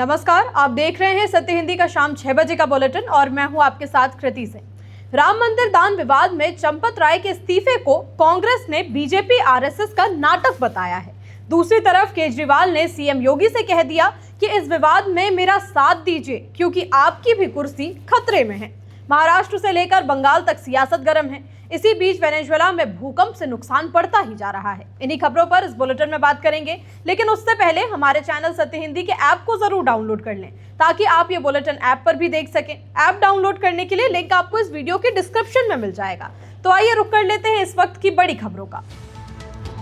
नमस्कार, आप देख रहे हैं सत्य हिंदी का शाम 6 बजे का बुलेटिन और मैं हूं आपके साथ कृति सिंह। राम मंदिर दान विवाद में चंपत राय के इस्तीफे को कांग्रेस ने बीजेपी आरएसएस का नाटक बताया है। दूसरी तरफ केजरीवाल ने सीएम योगी से कह दिया कि इस विवाद में मेरा साथ दीजिए क्योंकि आपकी भी कुर्सी खतरे में है। महाराष्ट्र से लेकर बंगाल तक सियासत गर्म है। इसी बीच वेनेजुएला में भूकंप से नुकसान बढ़ता ही जा रहा है। इन्हीं खबरों पर इस बुलेटिन में बात करेंगे, लेकिन उससे पहले हमारे चैनल सत्य हिंदी के ऐप को जरूर डाउनलोड कर लें ताकि आप ये बुलेटिन ऐप पर भी देख सकें। ऐप डाउनलोड करने के लिए लिंक आपको इस वीडियो के डिस्क्रिप्शन में मिल जाएगा। तो आइए रुक कर लेते हैं इस वक्त की बड़ी खबरों का।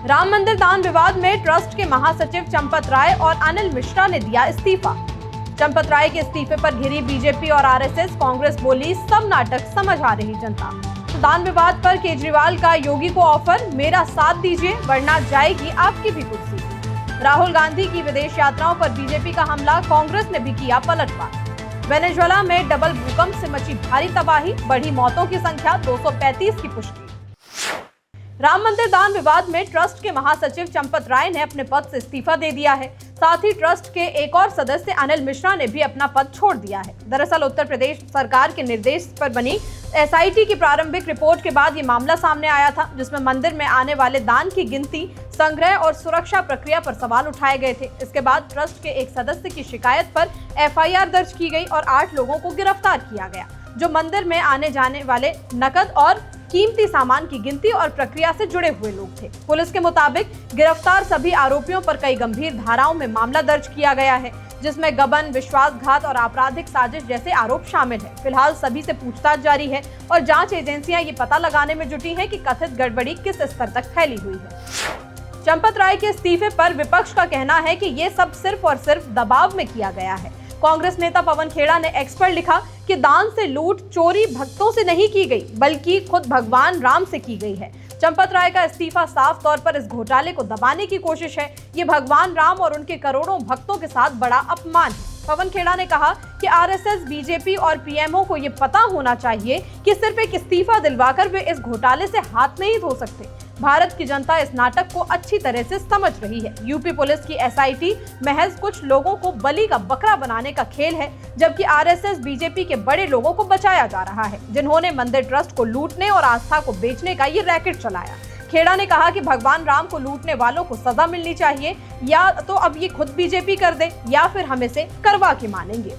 राम मंदिर दान विवाद में ट्रस्ट के महासचिव चंपत राय और अनिल मिश्रा ने दिया इस्तीफा। चंपत राय के इस्तीफे पर घिरी बीजेपी और आरएसएस, कांग्रेस बोली सब नाटक समझ आ रही जनता। दान विवाद पर केजरीवाल का योगी को ऑफर, मेरा साथ दीजिए वरना जाएगी आपकी भी कुर्सी। राहुल गांधी की विदेश यात्राओं पर बीजेपी का हमला, कांग्रेस ने भी किया पलटवार। वेनेजुएला में डबल भूकंप से मची भारी तबाही, बढ़ी मौतों की संख्या, 235 की पुष्टि। राम मंदिर दान विवाद में ट्रस्ट के महासचिव चंपत राय ने अपने पद से इस्तीफा दे दिया है। साथ ही ट्रस्ट के एक और सदस्य अनिल मिश्रा ने भी अपना पद छोड़ दिया है। दरअसल उत्तर प्रदेश सरकार के निर्देश पर बनी एसआईटी की प्रारंभिक रिपोर्ट के बाद ये मामला सामने आया था, जिसमें मंदिर में आने वाले दान की गिनती, संग्रह और सुरक्षा प्रक्रिया पर सवाल उठाए गए थे। इसके बाद ट्रस्ट के एक सदस्य की शिकायत पर एफआईआर दर्ज की गई और 8 लोगों को गिरफ्तार किया गया, जो मंदिर में आने जाने वाले नकद और कीमती सामान की गिनती और प्रक्रिया से जुड़े हुए लोग थे। पुलिस के मुताबिक गिरफ्तार सभी आरोपियों पर कई गंभीर धाराओं में मामला दर्ज किया गया है, जिसमें गबन, विश्वासघात और आपराधिक साजिश जैसे आरोप शामिल है। फिलहाल सभी से पूछताछ जारी है और जांच एजेंसियां ये पता लगाने में जुटी हैं कि कथित गड़बड़ी किस स्तर तक फैली हुई है। चंपत राय के इस्तीफे पर विपक्ष का कहना है कि ये सब सिर्फ और सिर्फ दबाव में किया गया है। कांग्रेस नेता पवन खेड़ा ने एक्स पर लिखा कि दान से लूट चोरी भक्तों से नहीं की गई बल्कि खुद भगवान राम से की गई है। चंपत राय का इस्तीफा साफ तौर पर इस घोटाले को दबाने की कोशिश है। ये भगवान राम और उनके करोड़ों भक्तों के साथ बड़ा अपमान है। पवन खेड़ा ने कहा कि आरएसएस, बीजेपी और पीएमओ को ये पता होना चाहिए कि सिर्फ एक इस्तीफा दिलवाकर वे इस घोटाले से हाथ नहीं धो सकते। भारत की जनता इस नाटक को अच्छी तरह से समझ रही है। यूपी पुलिस की एसआईटी महज कुछ लोगों को बलि का बकरा बनाने का खेल है, जबकि आरएसएस, बीजेपी के बड़े लोगों को बचाया जा रहा है, जिन्होंने मंदिर ट्रस्ट को लूटने और आस्था को बेचने का ये रैकेट चलाया। खेड़ा ने कहा कि भगवान राम को लूटने वालों को सजा मिलनी चाहिए, या तो अब ये खुद बीजेपी कर दे या फिर हम इसे करवा के मानेंगे।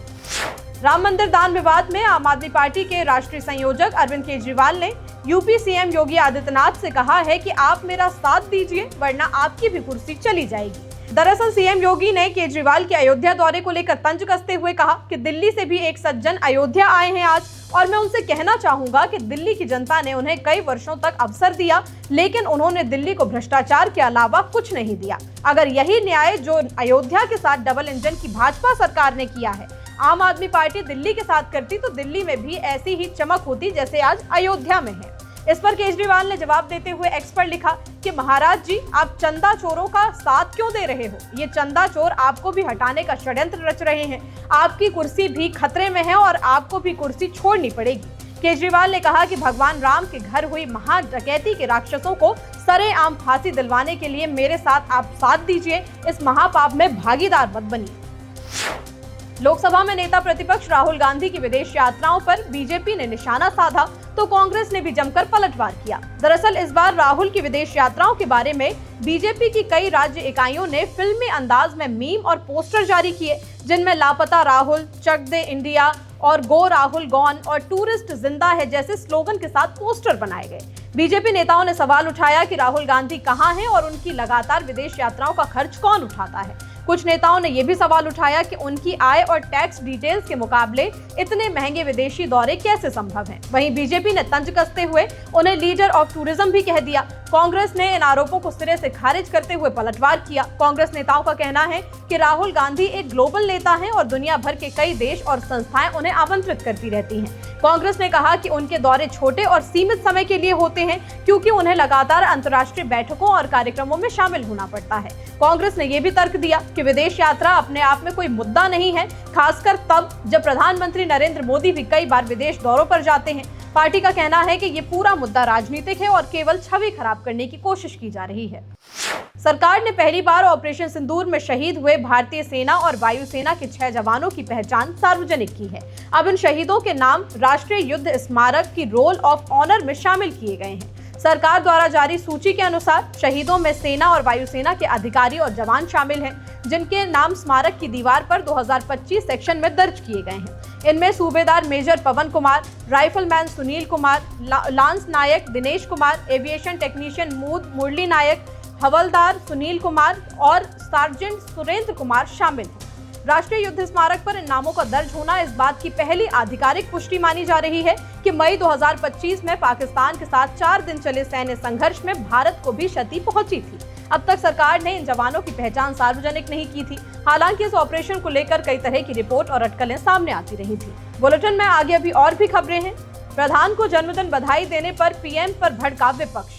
राम मंदिर दान विवाद में आम आदमी पार्टी के राष्ट्रीय संयोजक अरविंद केजरीवाल ने यूपी सीएम योगी आदित्यनाथ से कहा है कि आप मेरा साथ दीजिए वरना आपकी भी कुर्सी चली जाएगी। दरअसल सीएम योगी ने केजरीवाल के अयोध्या दौरे को लेकर तंज कसते हुए कहा कि दिल्ली से भी एक सज्जन अयोध्या आए हैं आज, और मैं उनसे कहना चाहूंगा कि दिल्ली की जनता ने उन्हें कई वर्षों तक अवसर दिया, लेकिन उन्होंने दिल्ली को भ्रष्टाचार के अलावा कुछ नहीं दिया। अगर यही न्याय जो अयोध्या के साथ डबल इंजन की भाजपा सरकार ने किया है, आम आदमी पार्टी दिल्ली के साथ करती तो दिल्ली में भी ऐसी ही चमक होती जैसे आज अयोध्या में है। इस पर केजरीवाल ने जवाब देते हुए एक्स पर लिखा कि महाराज जी, आप चंदा चोरों का साथ क्यों दे रहे हो? ये चंदा चोर आपको भी हटाने का षड्यंत्र रच रहे हैं। आपकी कुर्सी भी खतरे में है और आपको भी कुर्सी छोड़नी पड़ेगी। केजरीवाल ने कहा कि भगवान राम के घर हुई महा डकैती के राक्षसों को सरेआम फांसी दिलवाने के लिए मेरे साथ आप साथ दीजिए, इस महापाप में भागीदार मत बनिए। लोकसभा में नेता प्रतिपक्ष राहुल गांधी की विदेश यात्राओं पर बीजेपी ने निशाना साधा तो कांग्रेस ने भी जमकर पलटवार किया। दरअसल इस बार राहुल की विदेश यात्राओं के बारे में बीजेपी की कई राज्य इकाइयों ने फिल्मी अंदाज में मीम और पोस्टर जारी किए, जिनमें लापता राहुल, चक दे इंडिया और गो राहुल गॉन और टूरिस्ट जिंदा है जैसे स्लोगन के साथ पोस्टर बनाए गए। बीजेपी नेताओं ने सवाल उठाया कि राहुल गांधी कहां हैं और उनकी लगातार विदेश यात्राओं का खर्च कौन उठाता है। कुछ नेताओं ने यह भी सवाल उठाया कि उनकी आय और टैक्स डिटेल्स के मुकाबले इतने महंगे विदेशी दौरे कैसे संभव हैं। वहीं बीजेपी ने तंज कसते हुए उन्हें लीडर ऑफ टूरिज्म भी कह दिया। कांग्रेस ने इन आरोपों को सिरे से खारिज करते हुए पलटवार किया। कांग्रेस नेताओं का कहना है कि राहुल गांधी एक ग्लोबल नेता हैं और दुनिया भर के कई देश और संस्थाएं उन्हें आमंत्रित करती रहती हैं। कांग्रेस ने कहा कि उनके दौरे छोटे और सीमित समय के लिए होते हैं क्योंकि उन्हें लगातार अंतर्राष्ट्रीय बैठकों और कार्यक्रमों में शामिल होना पड़ता है। कांग्रेस ने यह भी तर्क दिया कि विदेश यात्रा अपने आप में कोई मुद्दा नहीं है, खासकर तब जब प्रधानमंत्री नरेंद्र मोदी भी कई बार विदेश दौरों पर जाते हैं। पार्टी का कहना है कि ये पूरा मुद्दा राजनीतिक है और केवल छवि खराब करने की कोशिश की जा रही है। सरकार ने पहली बार ऑपरेशन सिंदूर में शहीद हुए भारतीय सेना और वायुसेना के 6 जवानों की पहचान सार्वजनिक की है। अब इन शहीदों के नाम राष्ट्रीय युद्ध स्मारक की रोल ऑफ ऑनर में शामिल किए गए हैं। सरकार द्वारा जारी सूची के अनुसार शहीदों में सेना और वायुसेना के अधिकारी और जवान शामिल हैं, जिनके नाम स्मारक की दीवार पर 2025 सेक्शन में दर्ज किए गए हैं। इनमें सूबेदार मेजर पवन कुमार, राइफलमैन सुनील कुमार, लांस नायक दिनेश कुमार, एविएशन टेक्नीशियन मुरली नायक, हवलदार सुनील कुमार और सार्जेंट सुरेंद्र कुमार शामिल हैं। राष्ट्रीय युद्ध स्मारक पर इन नामों का दर्ज होना इस बात की पहली आधिकारिक पुष्टि मानी जा रही है कि मई 2025 में पाकिस्तान के साथ 4 दिन चले सैन्य संघर्ष में भारत को भी क्षति पहुंची थी। अब तक सरकार ने इन जवानों की पहचान सार्वजनिक नहीं की थी। हालांकि इस ऑपरेशन को लेकर कई तरह की रिपोर्ट और अटकलें सामने आती रही थी। बुलेटिन में आगे अभी और भी खबरें हैं। प्रधान को जन्मदिन बधाई देने पर पीएम पर भड़का विपक्ष।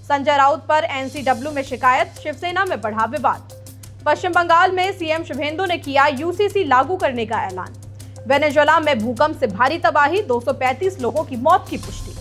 संजय राउत पर एनसीडब्ल्यू में शिकायत, शिवसेना में बढ़ा विवाद। पश्चिम बंगाल में सीएम शुभेंदु ने किया यूसीसी लागू करने का ऐलान। वेनेजुएला में भूकंप से भारी तबाही, 235 लोगों की मौत की पुष्टि।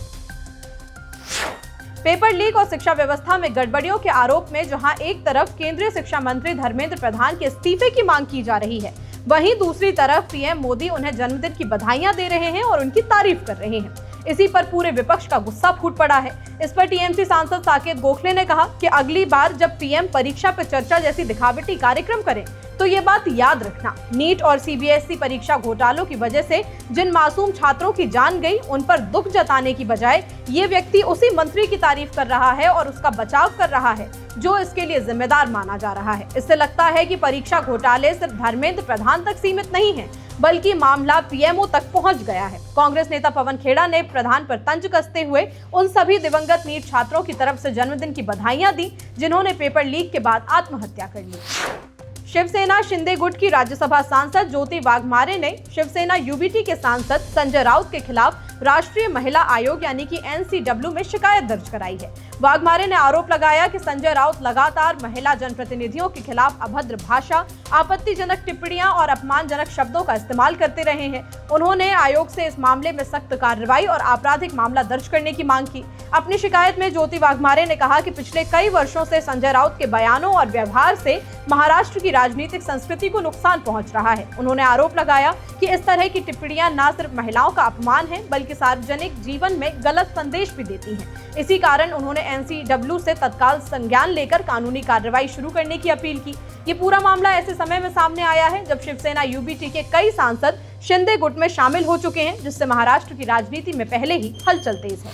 पेपर लीक और शिक्षा व्यवस्था में गड़बड़ियों के आरोप में जहां एक तरफ केंद्रीय शिक्षा मंत्री धर्मेंद्र प्रधान के इस्तीफे की मांग की जा रही है, वहीं दूसरी तरफ पीएम मोदी उन्हें जन्मदिन की बधाइयां दे रहे हैं और उनकी तारीफ कर रहे हैं। इसी पर पूरे विपक्ष का गुस्सा फूट पड़ा है। इस पर टीएमसी सांसद साकेत गोखले ने कहा कि अगली बार जब पीएम परीक्षा पे चर्चा जैसी दिखावटी कार्यक्रम करें तो ये बात याद रखना, नीट और सीबीएसई परीक्षा घोटालों की वजह से जिन मासूम छात्रों की जान गई, उन पर दुख जताने की बजाय ये व्यक्ति उसी मंत्री की तारीफ कर रहा है और उसका बचाव कर रहा है जो इसके लिए जिम्मेदार माना जा रहा है। इससे लगता है कि परीक्षा घोटाले सिर्फ धर्मेंद्र प्रधान तक सीमित नहीं है, बल्कि मामला पीएमओ तक पहुंच गया है। कांग्रेस नेता पवन खेड़ा ने प्रधान पर तंज कसते हुए उन सभी दिवंगत नीट छात्रों की तरफ से जन्मदिन की बधाइयां दी जिन्होंने पेपर लीक के बाद आत्महत्या कर ली। शिवसेना शिंदे गुट की राज्यसभा सांसद ज्योति वाघमारे ने शिवसेना यूबीटी के सांसद संजय राउत के खिलाफ राष्ट्रीय महिला आयोग यानी कि एनसीडब्ल्यू में शिकायत दर्ज कराई है। वाघमारे ने आरोप लगाया कि संजय राउत लगातार महिला जनप्रतिनिधियों के खिलाफ अभद्र भाषा, आपत्तिजनक टिप्पणियां और अपमानजनक शब्दों का इस्तेमाल करते रहे हैं। उन्होंने आयोग से इस मामले में सख्त कार्रवाई और आपराधिक मामला दर्ज करने की मांग की। अपनी शिकायत में ज्योति वाघमारे ने कहा कि पिछले कई वर्षों से संजय राउत के बयानों और व्यवहार से महाराष्ट्र की राजनीतिक संस्कृति को नुकसान पहुंच रहा है। उन्होंने आरोप लगाया कि इस तरह की टिप्पणियां न सिर्फ महिलाओं का अपमान है, बल्कि सार्वजनिक जीवन में गलत संदेश भी देती हैं। इसी कारण उन्होंने एनसीडब्ल्यू से तत्काल संज्ञान लेकर कानूनी कार्रवाई शुरू करने की अपील की। ये पूरा मामला ऐसे समय में सामने आया है जब शिवसेना यूबीटी के कई सांसद शिंदे गुट में शामिल हो चुके हैं, जिससे महाराष्ट्र की राजनीति में पहले ही हलचल तेज है।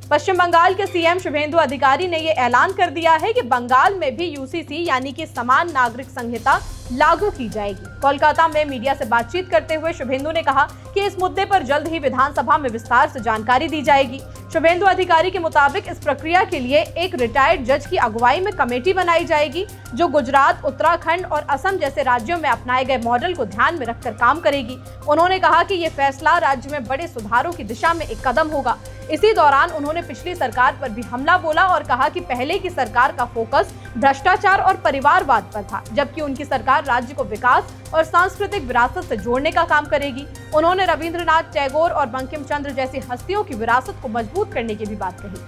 पश्चिम बंगाल के सीएम शुभेंदु अधिकारी ने ये ऐलान कर दिया है कि बंगाल में भी यूसीसी यानी कि समान नागरिक संहिता लागू की जाएगी। कोलकाता में मीडिया से बातचीत करते हुए शुभेंदु ने कहा कि इस मुद्दे पर जल्द ही विधानसभा में विस्तार से जानकारी दी जाएगी। शुभेंदु अधिकारी के मुताबिक इस प्रक्रिया के लिए एक रिटायर्ड जज की अगुवाई में कमेटी बनाई जाएगी जो गुजरात, उत्तराखंड और असम जैसे राज्यों में अपनाए गए मॉडल को ध्यान में रखकर काम करेगी। उन्होंने कहा कि ये फैसला राज्य में बड़े सुधारों की दिशा में एक कदम होगा। इसी दौरान उन्होंने पिछली सरकार पर भी हमला बोला और कहा कि पहले की सरकार का फोकस भ्रष्टाचार और परिवारवाद पर था, जबकि उनकी सरकार राज्य को विकास और सांस्कृतिक विरासत से जोड़ने का काम करेगी। उन्होंने रविंद्रनाथ टैगोर और बंकिम चंद्र जैसी हस्तियों की विरासत को मजबूत करने की भी बात कही।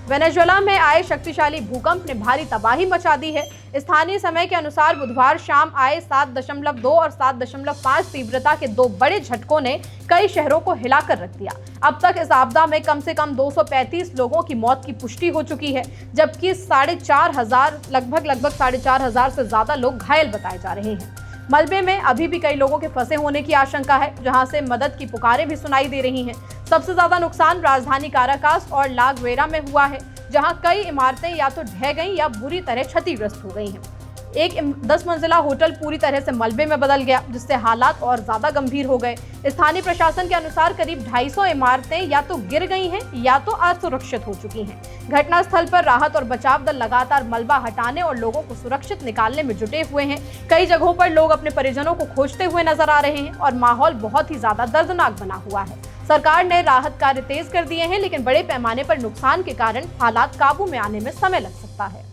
वेनेजुएला में आए शक्तिशाली भूकंप ने भारी तबाही मचा दी है। स्थानीय समय के अनुसार बुधवार शाम आए 7.2 और 7.5 तीव्रता के 2 बड़े झटकों ने कई शहरों को हिलाकर रख दिया। अब तक इस आपदा में कम से कम 235 लोगों की मौत की पुष्टि हो चुकी है, जबकि लगभग 4,500 से ज्यादा लोग घायल बताए जा रहे हैं। मलबे में अभी भी कई लोगों के फंसे होने की आशंका है, जहां से मदद की पुकारें भी सुनाई दे रही हैं। सबसे ज्यादा नुकसान राजधानी काराकास और लागवेरा में हुआ है, जहां कई इमारतें या तो ढह गईं या बुरी तरह क्षतिग्रस्त हो गई हैं। एक 10 मंजिला होटल पूरी तरह से मलबे में बदल गया, जिससे हालात और ज्यादा गंभीर हो गए। स्थानीय प्रशासन के अनुसार करीब 250 इमारतें या तो गिर गई हैं या तो असुरक्षित हो चुकी हैं। घटनास्थल पर राहत और बचाव दल लगातार मलबा हटाने और लोगों को सुरक्षित निकालने में जुटे हुए हैं। कई जगहों पर लोग अपने परिजनों को खोजते हुए नजर आ रहे हैं और माहौल बहुत ही ज्यादा दर्दनाक बना हुआ है। सरकार ने राहत कार्य तेज कर दिए हैं, लेकिन बड़े पैमाने पर नुकसान के कारण हालात काबू में आने में समय लग सकता है।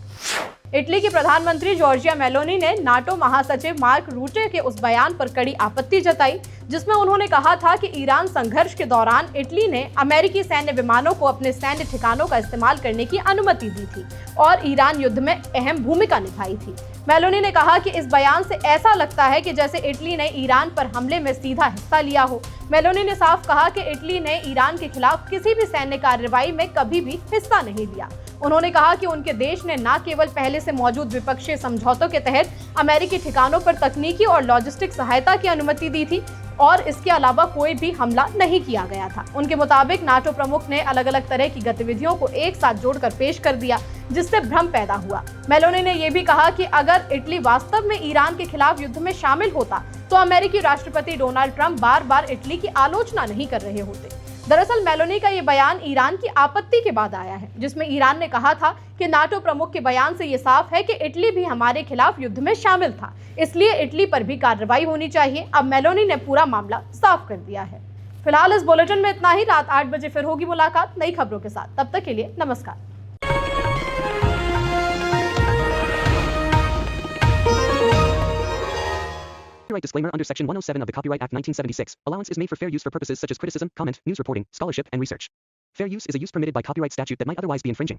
इटली की प्रधानमंत्री जॉर्जिया मेलोनी ने नाटो महासचिव मार्क रूटे के उस बयान पर कड़ी आपत्ति जताई जिसमें उन्होंने कहा था कि ईरान संघर्ष के दौरान इटली ने अमेरिकी सैन्य विमानों को अपने सैन्य ठिकानों का इस्तेमाल करने की अनुमति दी थी और ईरान युद्ध में अहम भूमिका निभाई थी। मेलोनी ने कहा कि इस बयान से ऐसा लगता है कि जैसे इटली ने ईरान पर हमले में सीधा हिस्सा लिया हो। मेलोनी ने साफ कहा कि इटली ने ईरान के खिलाफ किसी भी सैन्य कार्रवाई में कभी भी हिस्सा नहीं लिया। उन्होंने कहा कि उनके देश ने न केवल पहले से मौजूद विपक्षीय समझौतों के तहत अमेरिकी ठिकानों पर तकनीकी और लॉजिस्टिक सहायता की अनुमति दी थी और इसके अलावा कोई भी हमला नहीं किया गया था। उनके मुताबिक नाटो प्रमुख ने अलग अलग तरह की गतिविधियों को एक साथ जोड़कर पेश कर दिया जिससे भ्रम पैदा हुआ। मेलोनी ने यह भी कहा कि अगर इटली वास्तव में ईरान के खिलाफ युद्ध में शामिल होता तो अमेरिकी राष्ट्रपति डोनाल्ड ट्रंप बार बार इटली की आलोचना नहीं कर रहे होते। दरअसल मेलोनी का ये बयान ईरान की आपत्ति के बाद आया है जिसमें ईरान ने कहा था कि नाटो प्रमुख के बयान से ये साफ है कि इटली भी हमारे खिलाफ युद्ध में शामिल था, इसलिए इटली पर भी कार्रवाई होनी चाहिए। अब मेलोनी ने पूरा मामला साफ कर दिया है। फिलहाल इस बुलेटिन में इतना ही। रात 8 बजे फिर होगी मुलाकात नई खबरों के साथ। तब तक के लिए नमस्कार। Copyright disclaimer under Section 107 of the Copyright Act 1976. Allowance is made for fair use for purposes such as criticism, comment, news reporting, scholarship, and research. Fair use is a use permitted by copyright statute that might otherwise be infringing.